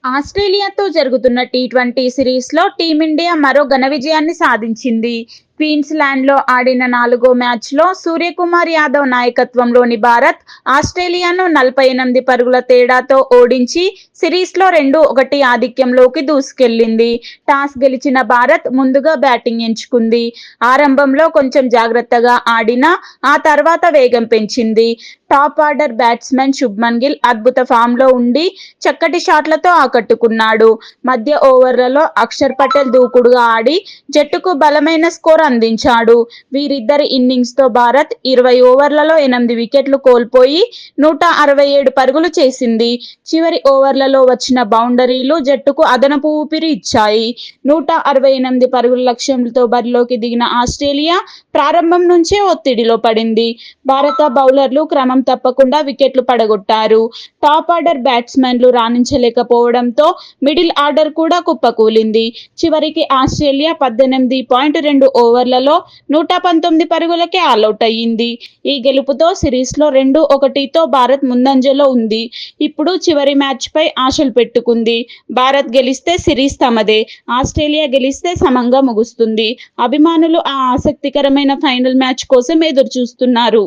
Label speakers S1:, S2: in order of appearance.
S1: ఆస్ట్రేలియాతో జరుగుతున్న టీ20 సిరీస్లో టీమిండియా మరో ఘన విజయాన్ని సాధించింది. క్వీన్స్లాండ్లో ఆడిన 4వ మ్యాచ్లో సూర్యకుమార్ యాదవ్ నాయకత్వంలోని భారత్ ఆస్ట్రేలియాను 48 పరుగుల తేడాతో ఓడించి సిరీస్లో 2-1 ఆధిక్యంలోకి దూసుకెళ్లింది. టాస్ గెలిచిన భారత్ ముందుగా బ్యాటింగ్ ఎంచుకుంది. ఆరంభంలో కొంచెం జాగ్రత్తగా ఆడినా ఆ తర్వాత వేగం పెంచింది. Top order batsman Shubman Gill అద్భుత ఫామ్లో ఉండి చక్కటి షాట్లతో ఆకట్టుకున్నాడు. మధ్య ఓవర్లలో అక్షర్ పటేల్ దూకుడుగా ఆడి జట్టుకు బలమైన స్కోర్ అందించాడు. వీరిద్దరి ఇన్నింగ్స్తో భారత్ 20 ఓవర్లలో 8 వికెట్లు కోల్పోయి 167 పరుగులు చేసింది. చివరి ఓవర్లలో వచ్చిన బౌండరీలు జట్టుకు అదనపు ఊపిరి ఇచ్చాయి. 168 పరుగుల లక్ష్యంతో బరిలోకి దిగిన ఆస్ట్రేలియా ప్రారంభం నుంచే ఒత్తిడిలో పడింది. భారత బౌలర్లు క్రమం తప్పకుండా వికెట్లు పడగొట్టారు. టాప్ ఆర్డర్ బ్యాట్స్మెన్లు రాణించలేకపోవడంతో మిడిల్ ఆర్డర్ కూడా కుప్పకూలింది. చివరికి ఆస్ట్రేలియా 18.2 ఓవర్లలో 119 పరుగులకే ఆలౌట్ అయ్యింది. ఈ గెలుపుతో సిరీస్లో 2-1తో భారత్ ముందంజలో ఉంది. ఇప్పుడు చివరి మ్యాచ్పై ఆశలు పెట్టుకుంది. భారత్ గెలిస్తే సిరీస్ తమదే, ఆస్ట్రేలియా గెలిస్తే సమంగా ముగుస్తుంది. అభిమానులు ఆ ఆసక్తికరమైన ఫైనల్ మ్యాచ్ కోసం ఎదురు చూస్తున్నారు.